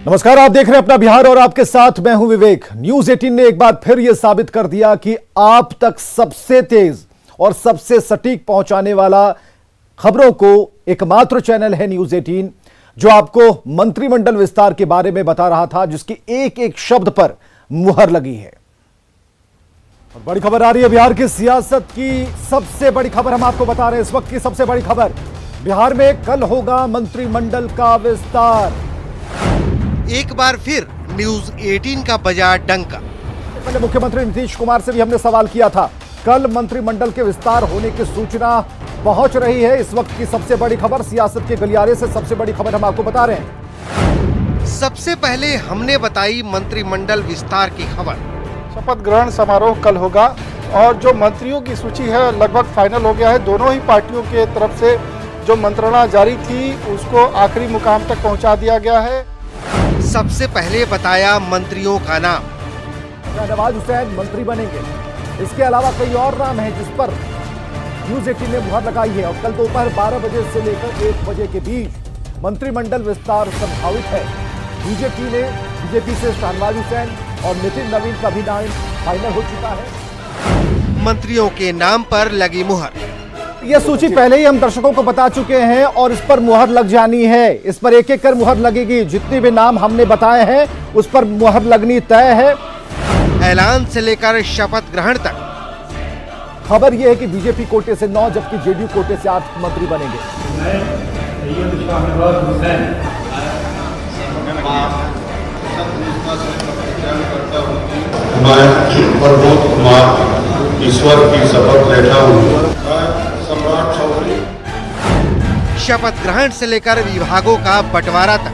नमस्कार, आप देख रहे हैं अपना बिहार और आपके साथ मैं हूं विवेक। न्यूज 18 ने एक बार फिर यह साबित कर दिया कि आप तक सबसे तेज और सबसे सटीक पहुंचाने वाला खबरों को एकमात्र चैनल है न्यूज 18, जो आपको मंत्रिमंडल विस्तार के बारे में बता रहा था, जिसकी एक एक शब्द पर मुहर लगी है। और बड़ी खबर आ रही है बिहार की सियासत की, सबसे बड़ी खबर हम आपको बता रहे हैं। इस वक्त की सबसे बड़ी खबर, बिहार में कल होगा मंत्रिमंडल का विस्तार। एक बार फिर न्यूज 18 का बजा डंका। पहले मुख्यमंत्री नीतीश कुमार से भी हमने सवाल किया था। कल मंत्रिमंडल के विस्तार होने की सूचना पहुंच रही है। इस वक्त की सबसे बड़ी खबर, सियासत के गलियारे से सबसे बड़ी खबर हम आपको बता रहे हैं। सबसे पहले हमने बताई मंत्रिमंडल विस्तार की खबर। शपथ ग्रहण समारोह कल होगा और जो मंत्रियों की सूची है लगभग फाइनल हो गया है। दोनों ही पार्टियों के तरफ से जो मंत्रणा जारी थी उसको आखिरी मुकाम तक पहुंचा दिया गया है। सबसे पहले बताया मंत्रियों का नाम। शहनवाज हुसैन मंत्री बनेंगे। इसके अलावा कई और नाम हैं जिस पर न्यूज 18 ने मुहर लगाई है। और कल दोपहर 12 बजे से लेकर 1 बजे के बीच मंत्रिमंडल विस्तार संभावित है। बीजेपी से शहनवाज हुसैन और नितिन नवीन का भी नाम फाइनल हो चुका है। मंत्रियों के नाम पर लगी मुहर। यह सूची पहले ही हम दर्शकों को बता चुके हैं और इस पर मुहर लग जानी है। इस पर एक एक कर मुहर लगेगी। जितने भी नाम हमने बताए हैं उस पर मुहर लगनी तय है। ऐलान से लेकर शपथ ग्रहण तक। खबर यह है कि बीजेपी कोटे से 9 जबकि जेडीयू कोटे से 8 मंत्री बनेंगे। मैं प्रमोद कुमार ईश्वर की शपथ लेता हूँ। सम्राट चौधरी। शपथ ग्रहण से लेकर विभागों का बंटवारा तक।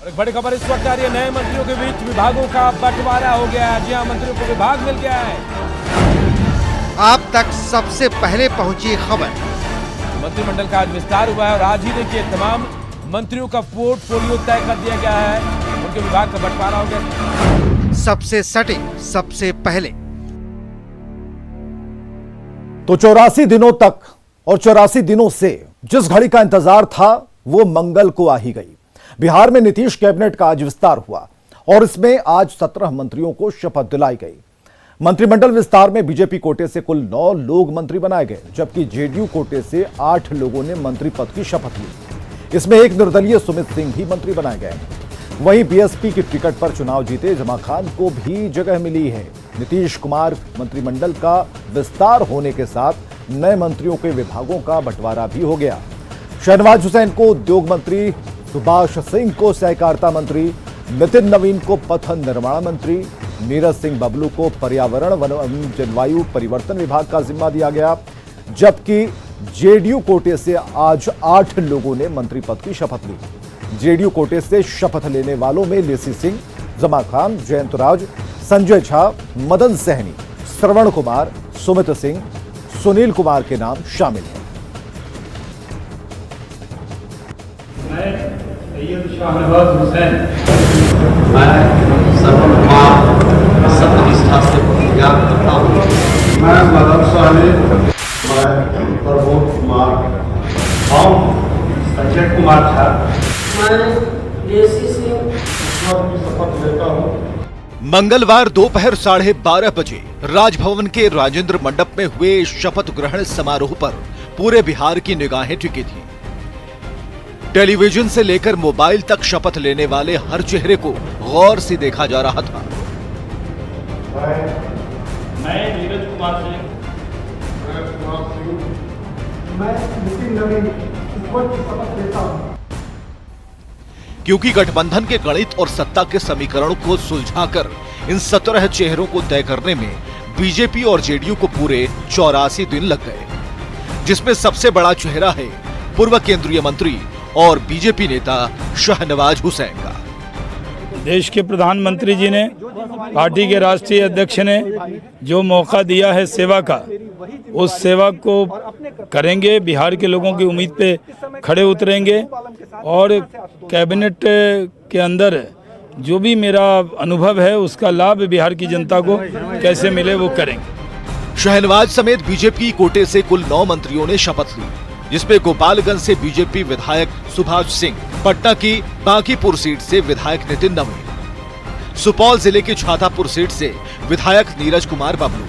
और एक बड़ी खबर इस वक्त आ रही है, नए मंत्रियों के बीच विभागों का बंटवारा हो गया है। जी हां, मंत्रियों को विभाग मिल गया है। आप तक सबसे पहले पहुंची खबर। मंत्रिमंडल का आज विस्तार हुआ है और आज ही देखिए तमाम मंत्रियों का पोर्टफोलियो तय कर दिया गया है। उनके विभाग का बंटवारा हो गया। सबसे सटीक, सबसे पहले। तो 84 दिनों तक और 84 दिनों से जिस घड़ी का इंतजार था वो मंगल को आ ही गई। बिहार में नीतीश कैबिनेट का आज विस्तार हुआ और इसमें आज 17 मंत्रियों को शपथ दिलाई गई। मंत्रिमंडल विस्तार में बीजेपी कोटे से कुल 9 लोग मंत्री बनाए गए, जबकि जेडीयू कोटे से 8 लोगों ने मंत्री पद की शपथ ली। इसमें एक निर्दलीय सुमित सिंह भी मंत्री बनाए गए। वहीं बीएसपी की टिकट पर चुनाव जीते जमा खान को भी जगह मिली है। नीतीश कुमार मंत्रिमंडल का विस्तार होने के साथ नए मंत्रियों के विभागों का बंटवारा भी हो गया। शहनवाज हुसैन को उद्योग मंत्री, सुभाष सिंह को सहकारिता मंत्री, नितिन नवीन को पथ निर्माण मंत्री, नीरज सिंह बबलू को पर्यावरण वन एवं जलवायु परिवर्तन विभाग का जिम्मा दिया गया। जबकि जेडीयू कोटे से आज 8 लोगों ने मंत्री पद की शपथ ली। जेडीयू कोटे से शपथ लेने वालों में लेसी सिंह, जमा खान, जयंत राज, संजय झा, मदन सहनी, श्रवण कुमार, सुमित सिंह, सुनील कुमार के नाम शामिल हैं। मैं सैयद शहनवाज हुसैन, मैं श्रवण कुमार सत्यनिष्ठा से प्रतिज्ञा करता हूँ। मैं मदन सहनी, मैं प्रमोद कुमार, हम संजय कुमार झा, मैं लेसी सिंह ईश्वर की शपथ लेता हूँ। मंगलवार दोपहर 12:30 बजे राजभवन के राजेंद्र मंडप में हुए शपथ ग्रहण समारोह पर पूरे बिहार की निगाहें टिकी थी। टेलीविजन से लेकर मोबाइल तक शपथ लेने वाले हर चेहरे को गौर से देखा जा रहा था। मैं नीरज कुमार सिंह, मैं नितिन नवीन ईश्वर की शपथ लेता हूँ। क्योंकि गठबंधन के गणित और सत्ता के समीकरण को सुलझाकर इन 17 चेहरों को तय करने में बीजेपी और जेडीयू को पूरे 84 दिन लग गए, जिसमें सबसे बड़ा चेहरा है पूर्व केंद्रीय मंत्री और बीजेपी नेता शहनवाज हुसैन का। देश के प्रधानमंत्री जी ने, पार्टी के राष्ट्रीय अध्यक्ष ने जो मौका दिया है सेवा का, उस सेवा को करेंगे। बिहार के लोगों की उम्मीद पे खड़े उतरेंगे और कैबिनेट के अंदर जो भी मेरा अनुभव है उसका लाभ बिहार की जनता को कैसे मिले वो करेंगे। शहनवाज समेत बीजेपी कोटे से कुल 9 मंत्रियों ने शपथ ली। जिसमें गोपालगंज से बीजेपी विधायक सुभाष सिंह, पटना की बांकीपुर सीट से विधायक नितिन नवीन, सुपौल जिले की छातापुर सीट से विधायक नीरज कुमार बबलू,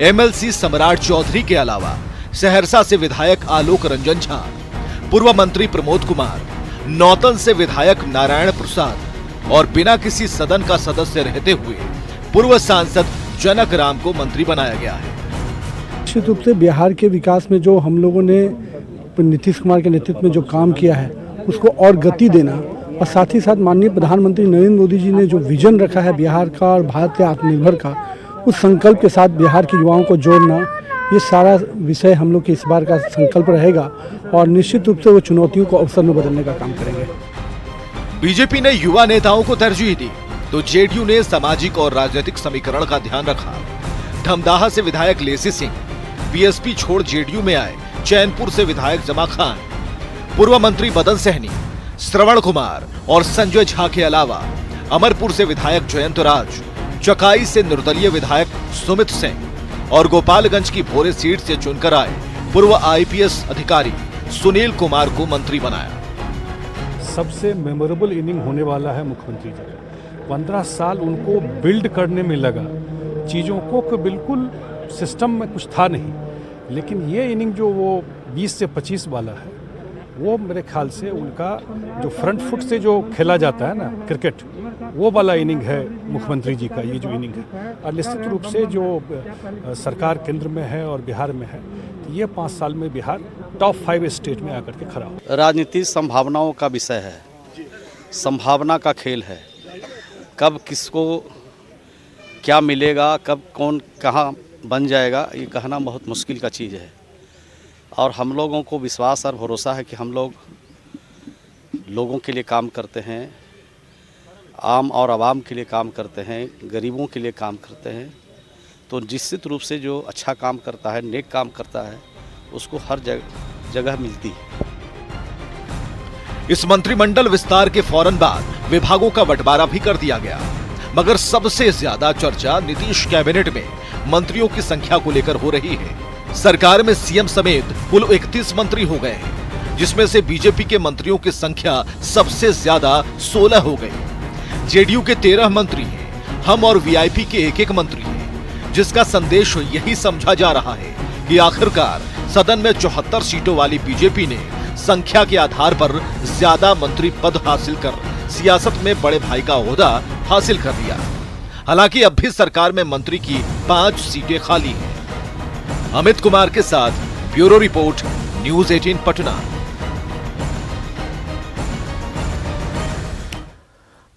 एमएलसी सम्राट चौधरी के अलावा सहरसा से विधायक आलोक रंजन झा, पूर्व मंत्री प्रमोद कुमार, नौतन से विधायक नारायण प्रसाद और बिना किसी सदन का सदस्य रहते हुए पूर्व सांसद जनक राम को मंत्री बनाया गया है। निश्चित रूप से बिहार के विकास में जो हम लोगों ने नीतीश कुमार के नेतृत्व में जो काम किया है उसको और गति देना, और साथ ही साथ माननीय प्रधानमंत्री नरेंद्र मोदी जी ने जो विजन रखा है बिहार का और भारत के आत्मनिर्भर का, उस संकल्प के साथ बिहार के युवाओं को जोड़ना, ये सारा विषय हम लोग के इस बार का संकल्प रहेगा और निश्चित रूप से वो चुनौतियों को अवसर में बदलने का काम करेंगे। बीजेपी ने युवा नेताओं को तरजीह दी तो जेडीयू ने सामाजिक और राजनीतिक समीकरण का ध्यान रखा। धमदाहा से विधायक लेसी सिंह बीएसपी छोड़ जेडीयू में आए, चैनपुर से विधायक जमा खान, पूर्व मंत्री मदन सहनी, श्रवण कुमार और संजय झा के अलावा अमरपुर से विधायक जयंत राज, चकाई से निर्दलीय विधायक सुमित सिंह और गोपालगंज की भोरे सीट से चुनकर आए पूर्व आईपीएस अधिकारी सुनील कुमार को मंत्री बनाया। सबसे मेमोरेबल इनिंग होने वाला है मुख्यमंत्री जी का। 15 साल उनको बिल्ड करने में लगा, चीज़ों को बिल्कुल सिस्टम में कुछ था नहीं, लेकिन ये इनिंग जो वो 20 से 25 वाला है, वो मेरे ख्याल से उनका जो फ्रंट फुट से जो खेला जाता है ना क्रिकेट, वो वाला इनिंग है मुख्यमंत्री जी का ये जो इनिंग है। और निश्चित रूप से जो सरकार केंद्र में है और बिहार में है, तो ये 5 साल में बिहार टॉप 5 स्टेट में आकर के खड़ा हो। राजनीति संभावनाओं का विषय है, संभावना का खेल है। कब किसको क्या मिलेगा, कब कौन कहाँ बन जाएगा, ये कहना बहुत मुश्किल का चीज़ है। और हम लोगों को विश्वास और भरोसा है कि हम लोग लोगों के लिए काम करते हैं, आम और आवाम के लिए काम करते हैं, गरीबों के लिए काम करते हैं। तो निश्चित रूप से जो अच्छा काम करता है, नेक काम करता है, उसको हर जगह मिलती है। इस मंत्रिमंडल विस्तार के फौरन बाद विभागों का बंटवारा भी कर दिया गया, मगर सबसे ज्यादा चर्चा नीतीश कैबिनेट में मंत्रियों की संख्या को लेकर हो रही है। सरकार में सीएम समेत कुल 31 मंत्री हो गए हैं, जिसमें से बीजेपी के मंत्रियों की संख्या सबसे ज्यादा 16 हो गई। जेडीयू के 13 मंत्री हैं, हम और वीआईपी के 1-1 मंत्री हैं, जिसका संदेश यही समझा जा रहा है कि आखिरकार सदन में 74 सीटों वाली बीजेपी ने संख्या के आधार पर ज्यादा मंत्री पद हासिल कर सियासत में बड़े भाई का ओहदा हासिल कर लिया। हालांकि अब भी सरकार में मंत्री की 5 सीटें खाली हैं। अमित कुमार के साथ ब्यूरो रिपोर्ट, न्यूज़ 18 पटना।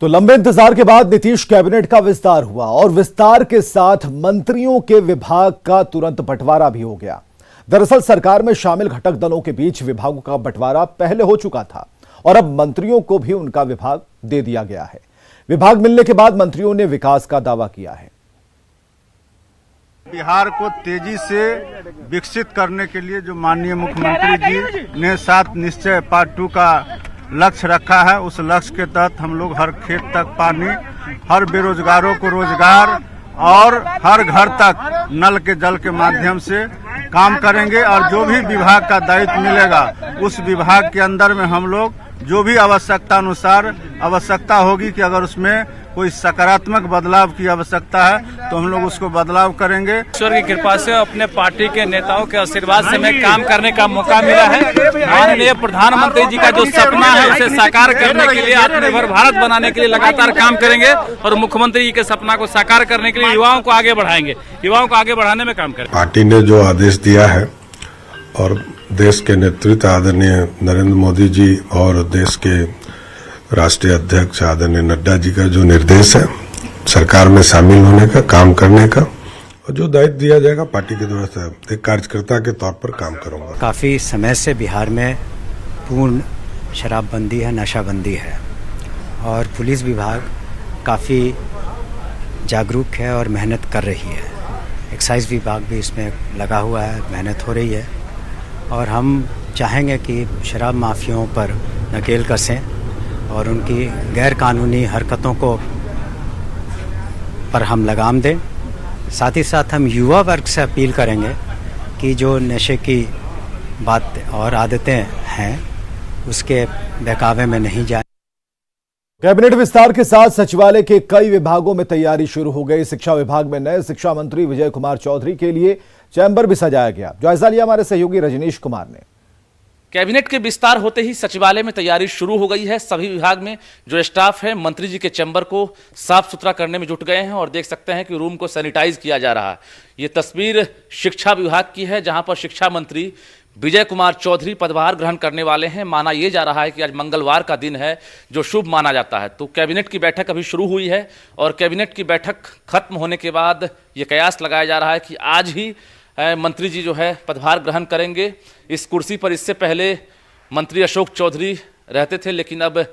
तो लंबे इंतजार के बाद नीतीश कैबिनेट का विस्तार हुआ और विस्तार के साथ मंत्रियों के विभाग का तुरंत बंटवारा भी हो गया। दरअसल सरकार में शामिल घटक दलों के बीच विभागों का बंटवारा पहले हो चुका था और अब मंत्रियों को भी उनका विभाग दे दिया गया है। विभाग मिलने के बाद मंत्रियों ने विकास का दावा किया है। बिहार को तेजी से विकसित करने के लिए जो माननीय मुख्यमंत्री जी ने 7 निश्चय पार्ट 2 का लक्ष्य रखा है, उस लक्ष्य के तहत हम लोग हर खेत तक पानी, हर बेरोजगारों को रोजगार और हर घर तक नल के जल के माध्यम से काम करेंगे। और जो भी विभाग का दायित्व मिलेगा, उस विभाग के अंदर में हम लोग जो भी आवश्यकता अनुसार आवश्यकता होगी कि अगर उसमें कोई सकारात्मक बदलाव की आवश्यकता है तो हम लोग उसको बदलाव करेंगे। ईश्वर की कृपा से अपने पार्टी के नेताओं के आशीर्वाद से हमें काम करने का मौका मिला है। माननीय प्रधानमंत्री जी का जो सपना है उसे साकार करने के लिए, आत्मनिर्भर भारत बनाने के लिए लगातार काम करेंगे और मुख्यमंत्री जी के सपना को साकार करने के लिए युवाओं को आगे बढ़ाएंगे, युवाओं को आगे बढ़ाने में काम करेंगे। पार्टी ने जो आदेश दिया है और देश के नेतृत्व आदरणीय नरेंद्र मोदी जी और देश के राष्ट्रीय अध्यक्ष आदरणीय नड्डा जी का जो निर्देश है सरकार में शामिल होने का, काम करने का, और जो दायित्व दिया जाएगा पार्टी के द्वारा से एक कार्यकर्ता के तौर पर काम करूंगा। काफी समय से बिहार में पूर्ण शराबबंदी है, नशाबंदी है और पुलिस विभाग काफी जागरूक है और मेहनत कर रही है। एक्साइज विभाग भी इसमें लगा हुआ है, मेहनत हो रही है और हम चाहेंगे कि शराब माफियाओं पर नकेल कसें और उनकी गैर कानूनी हरकतों को पर हम लगाम दें। साथ ही साथ हम युवा वर्ग से अपील करेंगे कि जो नशे की बात और आदतें हैं उसके बहकावे में नहीं जाए। कैबिनेट विस्तार के साथ सचिवालय के कई विभागों में तैयारी शुरू हो गई। शिक्षा विभाग में नए शिक्षा मंत्री विजय कुमार चौधरी के लिए चैम्बर भी सजाया गया। जायजा लिया हमारे सहयोगी रजनीश कुमार ने। कैबिनेट के विस्तार होते ही सचिवालय में तैयारी शुरू हो गई है। सभी विभाग में जो स्टाफ है मंत्री जी के चैम्बर को साफ सुथरा करने में जुट गए हैं और देख सकते हैं कि रूम को सैनिटाइज किया जा रहा है। ये तस्वीर शिक्षा विभाग की है जहां पर शिक्षा मंत्री विजय कुमार चौधरी पदभार ग्रहण करने वाले हैं। माना यह जा रहा है कि आज मंगलवार का दिन है जो शुभ माना जाता है। तो कैबिनेट की बैठक अभी शुरू हुई है और कैबिनेट की बैठक खत्म होने के बाद ये कयास लगाया जा रहा है कि आज ही मंत्री जी जो है पदभार ग्रहण करेंगे। इस कुर्सी पर इससे पहले मंत्री अशोक चौधरी रहते थे, लेकिन अब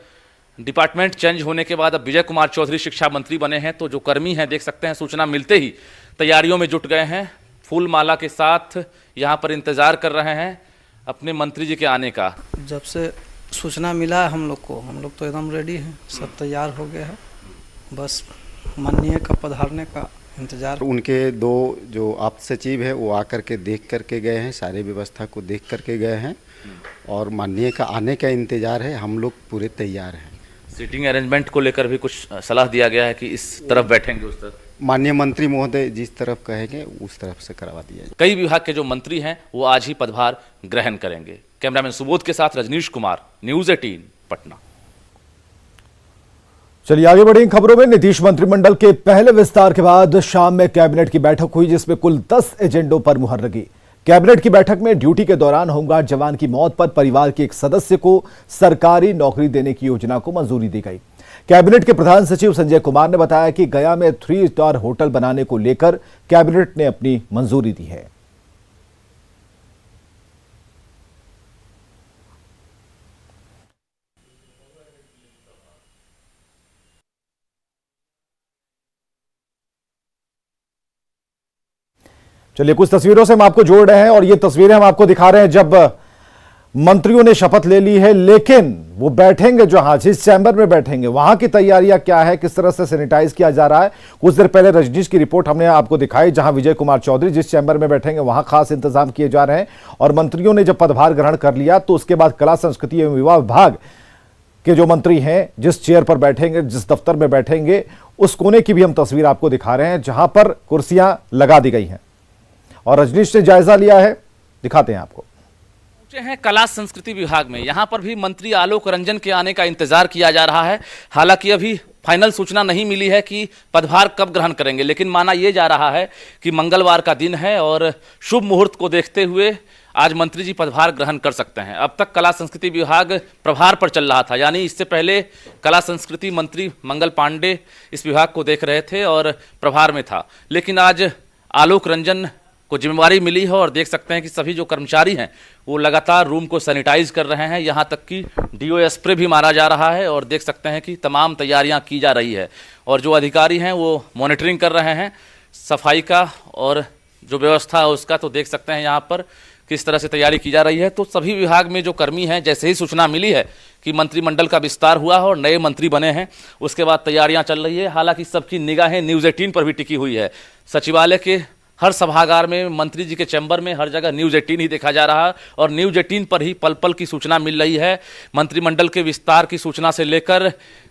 डिपार्टमेंट चेंज होने के बाद अब विजय कुमार चौधरी शिक्षा मंत्री बने हैं। तो जो कर्मी हैं देख सकते हैं सूचना मिलते ही तैयारियों में जुट गए हैं। फूल माला के साथ यहाँ पर इंतजार कर रहे हैं अपने मंत्री जी के आने का। जब से सूचना मिला है हम लोग तो एकदम रेडी हैं, सब तैयार हो गया है, बस माननीय का पधारने का इंतजार। उनके दो जो आप सचिव है वो आकर के देख करके गए हैं, सारी व्यवस्था को देख करके गए हैं और माननीय का आने का इंतजार है। हम लोग पूरे तैयार हैं। सीटिंग अरेंजमेंट को लेकर भी कुछ सलाह दिया गया है कि इस तरफ बैठेंगे उस तरफ। माननीय मंत्री महोदय जिस तरफ कहेंगे उस तरफ से करवा दिया जाए। कई विभाग के जो मंत्री हैं वो आज ही पदभार ग्रहण करेंगे। कैमरामैन सुबोध के साथ रजनीश कुमार, न्यूज़ 18 पटना। चलिए आगे बढ़ें खबरों में। नीतीश मंत्रिमंडल के पहले विस्तार के बाद शाम में कैबिनेट की बैठक हुई जिसमें कुल 10 एजेंडों पर मुहर लगी। कैबिनेट की बैठक में ड्यूटी के दौरान होमगार्ड जवान की मौत पर परिवार के एक सदस्य को सरकारी नौकरी देने की योजना को मंजूरी दी गई। कैबिनेट के प्रधान सचिव संजय कुमार ने बताया कि गया में 3 स्टार होटल बनाने को लेकर कैबिनेट ने अपनी मंजूरी दी है। चलिए कुछ तस्वीरों से हम आपको जोड़ रहे हैं और ये तस्वीरें हम आपको दिखा रहे हैं जब मंत्रियों ने शपथ ले ली है, लेकिन वो बैठेंगे जहां जिस चैम्बर में बैठेंगे वहां की तैयारियां क्या है, किस तरह से सैनिटाइज किया जा रहा है। कुछ देर पहले रजनीश की रिपोर्ट हमने आपको दिखाई जहां विजय कुमार चौधरी जिस चैम्बर में बैठेंगे वहां खास इंतजाम किए जा रहे हैं। और मंत्रियों ने जब पदभार ग्रहण कर लिया तो उसके बाद कला संस्कृति एवं युवा विभाग के जो मंत्री हैं जिस चेयर पर बैठेंगे, जिस दफ्तर में बैठेंगे, उस कोने की भी हम तस्वीर आपको दिखा रहे हैं जहां पर कुर्सियां लगा दी गई हैं और रजनीश ने जायजा लिया है, दिखाते हैं आपको। हैं कला संस्कृति विभाग में, यहां पर भी मंत्री आलोक रंजन के आने का इंतजार किया जा रहा है। हालांकि अभी फाइनल सूचना नहीं मिली है कि पदभार कब ग्रहण करेंगे, लेकिन माना यह जा रहा है कि मंगलवार का दिन है और शुभ मुहूर्त को देखते हुए आज मंत्री जी पदभार ग्रहण कर सकते हैं। अब तक कला संस्कृति विभाग प्रभार पर चल रहा था, यानी इससे पहले कला संस्कृति मंत्री मंगल पांडे इस विभाग को देख रहे थे और प्रभार में था, लेकिन आज आलोक रंजन को जिम्मेवारी मिली है और देख सकते हैं कि सभी जो कर्मचारी हैं वो लगातार रूम को सैनिटाइज कर रहे हैं। यहाँ तक कि डीओ स्प्रे भी मारा जा रहा है और देख सकते हैं कि तमाम तैयारियां की जा रही है और जो अधिकारी हैं वो मॉनिटरिंग कर रहे हैं सफाई का और जो व्यवस्था है उसका। तो देख सकते हैं यहाँ पर किस तरह से तैयारी की जा रही है। तो सभी विभाग में जो कर्मी हैं, जैसे ही सूचना मिली है कि मंत्रिमंडल का विस्तार हुआ है और नए मंत्री बने हैं, उसके बाद तैयारियाँ चल रही है। हालांकि सबकी निगाहें न्यूज़ 18 पर भी टिकी हुई है। सचिवालय के हर सभागार में, मंत्री जी के चैम्बर में, हर जगह न्यूज़ 18 ही देखा जा रहा है और न्यूज़ 18 पर ही पल पल की सूचना मिल रही है। मंत्रिमंडल के विस्तार की सूचना से लेकर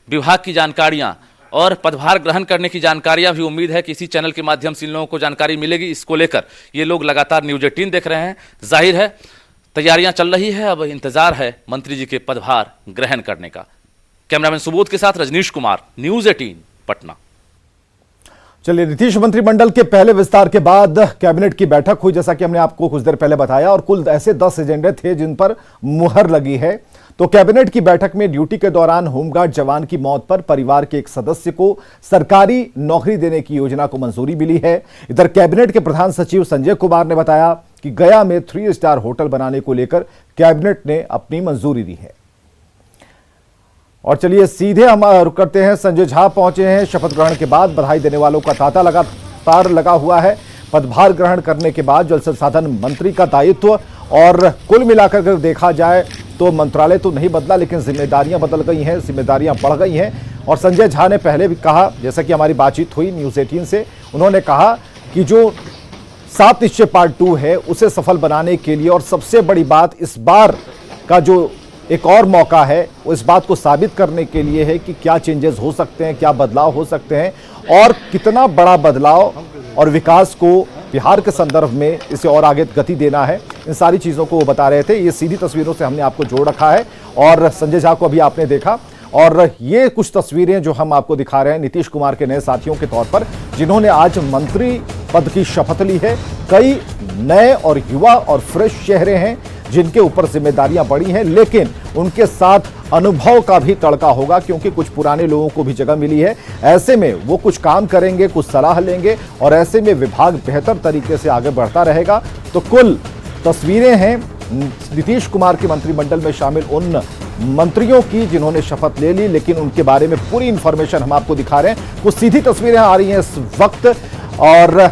विभाग की जानकारियां और पदभार ग्रहण करने की जानकारियां भी उम्मीद है कि इसी चैनल के माध्यम से इन लोगों को जानकारी मिलेगी। इसको लेकर ये लोग लगातार न्यूज़ 18 देख रहे हैं। जाहिर है तैयारियां चल रही है, अब इंतजार है मंत्री जी के पदभार ग्रहण करने का। कैमरामैन सुबोध के साथ रजनीश कुमार, न्यूज़ 18 पटना। चलिए नीतीश मंत्रिमंडल के पहले विस्तार के बाद कैबिनेट की बैठक हुई जैसा कि हमने आपको कुछ देर पहले बताया और कुल ऐसे 10 एजेंडे थे जिन पर मुहर लगी है। तो कैबिनेट की बैठक में ड्यूटी के दौरान होमगार्ड जवान की मौत पर परिवार के एक सदस्य को सरकारी नौकरी देने की योजना को मंजूरी मिली है। इधर कैबिनेट के प्रधान सचिव संजय कुमार ने बताया कि गया में 3 स्टार होटल बनाने को लेकर कैबिनेट ने अपनी मंजूरी दी है। और चलिए सीधे हम रुक करते हैं, संजय झा पहुंचे हैं। शपथ ग्रहण के बाद बधाई देने वालों का तांता लगातार लगा हुआ है। पदभार ग्रहण करने के बाद जल संसाधन मंत्री का दायित्व और कुल मिलाकर अगर देखा जाए तो मंत्रालय तो नहीं बदला, लेकिन जिम्मेदारियां बदल गई हैं, जिम्मेदारियां बढ़ गई हैं। और संजय झा ने पहले भी कहा, जैसा कि हमारी बातचीत हुई न्यूज़ 18 से, उन्होंने कहा कि जो 7 निश्चय पार्ट 2 है उसे सफल बनाने के लिए, और सबसे बड़ी बात इस बार का जो एक और मौका है वो इस बात को साबित करने के लिए है कि क्या चेंजेस हो सकते हैं, क्या बदलाव हो सकते हैं और कितना बड़ा बदलाव और विकास को बिहार के संदर्भ में इसे और आगे गति देना है। इन सारी चीज़ों को वो बता रहे थे। ये सीधी तस्वीरों से हमने आपको जोड़ रखा है और संजय झा को अभी आपने देखा, और ये कुछ तस्वीरें जो हम आपको दिखा रहे हैं नीतीश कुमार के नए साथियों के तौर पर, जिन्होंने आज मंत्री पद की शपथ ली है। कई नए और युवा और फ्रेश चेहरे हैं जिनके ऊपर जिम्मेदारियां बड़ी हैं, लेकिन उनके साथ अनुभव का भी तड़का होगा क्योंकि कुछ पुराने लोगों को भी जगह मिली है। ऐसे में वो कुछ काम करेंगे, कुछ सलाह लेंगे और ऐसे में विभाग बेहतर तरीके से आगे बढ़ता रहेगा। तो कुल तस्वीरें हैं नीतीश कुमार के मंत्रिमंडल में शामिल उन मंत्रियों की जिन्होंने शपथ ले ली, लेकिन उनके बारे में पूरी इंफॉर्मेशन हम आपको दिखा रहे हैं। कुछ सीधी तस्वीरें आ रही हैं इस वक्त, और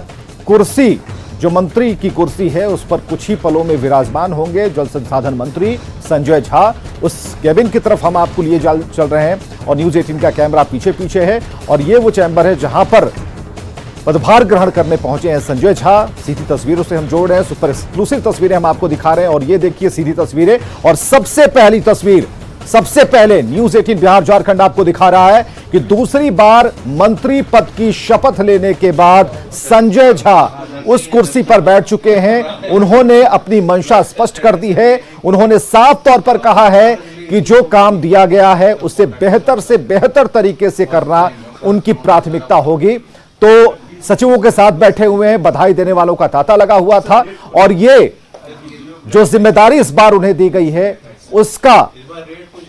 कुर्सी जो मंत्री की कुर्सी है उस पर कुछ ही पलों में विराजमान होंगे जल संसाधन मंत्री संजय झा। उस केबिन की तरफ हम आपको लिए चल रहे हैं और न्यूज 18 का कैमरा पीछे पीछे है, और ये वो चैम्बर है जहां पर पदभार ग्रहण करने पहुंचे हैं संजय झा। सीधी तस्वीरों से हम जोड़ रहे हैं, सुपर एक्सक्लूसिव तस्वीरें हम आपको दिखा रहे हैं, और ये देखिए सीधी तस्वीरें। और सबसे पहली तस्वीर, सबसे पहले न्यूज 18 बिहार झारखंड आपको दिखा रहा है कि दूसरी बार मंत्री पद की शपथ लेने के बाद संजय झा उस कुर्सी पर बैठ चुके हैं। उन्होंने अपनी मंशा स्पष्ट कर दी है। उन्होंने साफ तौर पर कहा है कि जो काम दिया गया है उसे बेहतर से बेहतर तरीके से करना उनकी प्राथमिकता होगी। तो सचिवों के साथ बैठे हुए हैं, बधाई देने वालों का तांता लगा हुआ था, और ये जो जिम्मेदारी इस बार उन्हें दी गई है उसका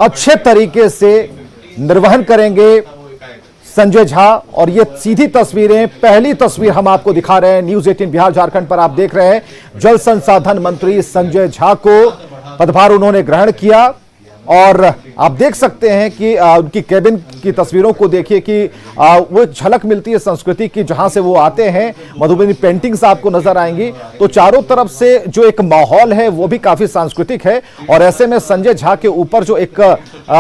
अच्छे तरीके से निर्वहन करेंगे संजय झा। और ये सीधी तस्वीरें, पहली तस्वीर हम आपको दिखा रहे हैं न्यूज 18 बिहार झारखंड पर। आप देख रहे हैं जल संसाधन मंत्री संजय झा को पदभार उन्होंने ग्रहण किया, और आप देख सकते हैं कि उनकी केबिन की तस्वीरों को देखिए कि वो झलक मिलती है संस्कृति की। जहां से वो आते हैं मधुबनी पेंटिंग्स आपको नजर आएंगी, तो चारों तरफ से जो एक माहौल है वो भी काफी सांस्कृतिक है। और ऐसे में संजय झा के ऊपर जो एक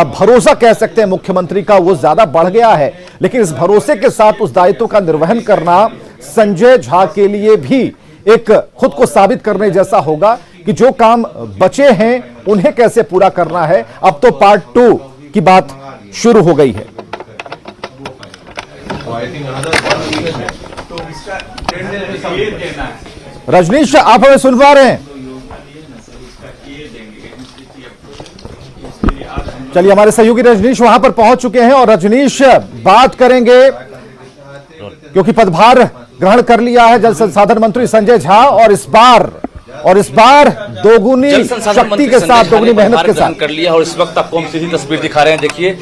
भरोसा कह सकते हैं मुख्यमंत्री का वो ज्यादा बढ़ गया है, लेकिन इस भरोसे के साथ उस दायित्व का निर्वहन करना संजय झा के लिए भी एक खुद को साबित करने जैसा होगा कि जो काम बचे हैं उन्हें कैसे पूरा करना है। अब तो पार्ट 2 की बात शुरू हो गई है। रजनीश, आप हमें सुन पा रहे हैं? चलिए, हमारे सहयोगी रजनीश वहां पर पहुंच चुके हैं, और रजनीश बात करेंगे क्योंकि पदभार ग्रहण कर लिया है जल संसाधन मंत्री संजय झा, और इस बार दोगुनी शक्ति के साथ, दोगुनी मेहनत के साथ कर लिया। और इस वक्त आपको हम सीधी तस्वीर दिखा रहे हैं। देखिए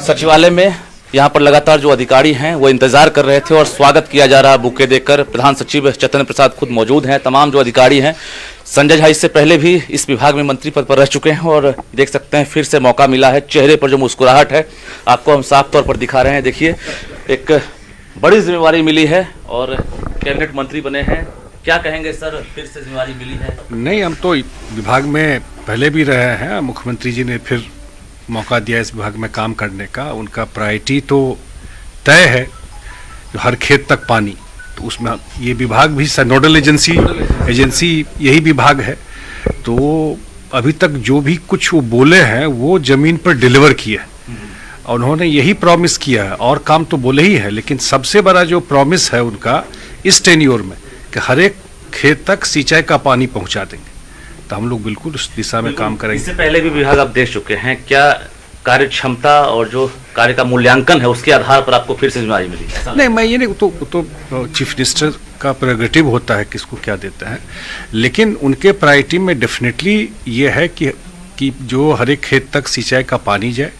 सचिवालय में यहाँ पर लगातार जो अधिकारी हैं वो इंतजार कर रहे थे और स्वागत किया जा रहा है बुके देकर। प्रधान सचिव चैतन्य प्रसाद खुद मौजूद हैं। तमाम जो अधिकारी हैं, संजय झा इससे पहले भी इस विभाग में मंत्री पद पर रह चुके हैं, और देख सकते हैं फिर से मौका मिला है। चेहरे पर जो मुस्कुराहट है आपको हम साफ तौर पर दिखा रहे हैं। देखिए, एक बड़ी जिम्मेवारी मिली है और कैबिनेट मंत्री बने हैं। क्या कहेंगे सर, फिर से जिम्मेवारी मिली है? नहीं, हम तो विभाग में पहले भी रहे हैं। मुख्यमंत्री जी ने फिर मौका दिया इस विभाग में काम करने का। उनका प्रायोरिटी तो तय है, जो हर खेत तक पानी, तो उसमें ये विभाग भी नोडल एजेंसी यही विभाग है। तो अभी तक जो भी कुछ वो बोले हैं वो जमीन पर डिलीवर किया है, और उन्होंने यही प्रॉमिस किया है। और काम तो बोले ही है, लेकिन सबसे बड़ा जो प्रॉमिस है उनका इस टेन्योर में कि हर एक खेत तक सिंचाई का पानी पहुंचा देंगे। तो हम लोग बिल्कुल उस दिशा में काम करेंगे। इससे पहले भी विभाग आप देख चुके हैं, क्या कार्य क्षमता और जो कार्य का मूल्यांकन है उसके आधार पर आपको फिर से जिम्मेदारी मिली? नहीं, मैं ये नहीं, तो चीफ मिनिस्टर का प्रेरोगेटिव होता है किसको क्या देता है, लेकिन उनके प्रायोरिटी में डेफिनेटली ये है कि जो हर एक खेत तक सिंचाई का पानी जाए।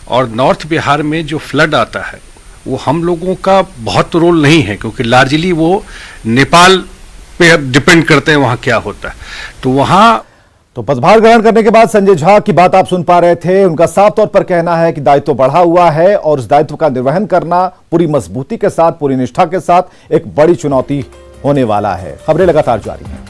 और नॉर्थ बिहार में जो फ्लड आता है वो हम लोगों का बहुत रोल नहीं है, क्योंकि लार्जली वो नेपाल पे डिपेंड करते हैं वहाँ क्या होता है। तो वहाँ तो पदभार ग्रहण करने के बाद संजय झा की बात आप सुन पा रहे थे। उनका साफ तौर पर कहना है कि दायित्व बढ़ा हुआ है और उस दायित्व का निर्वहन करना पूरी मजबूती के साथ, पूरी निष्ठा के साथ एक बड़ी चुनौती होने वाला है। खबरें लगातार जारी हैं।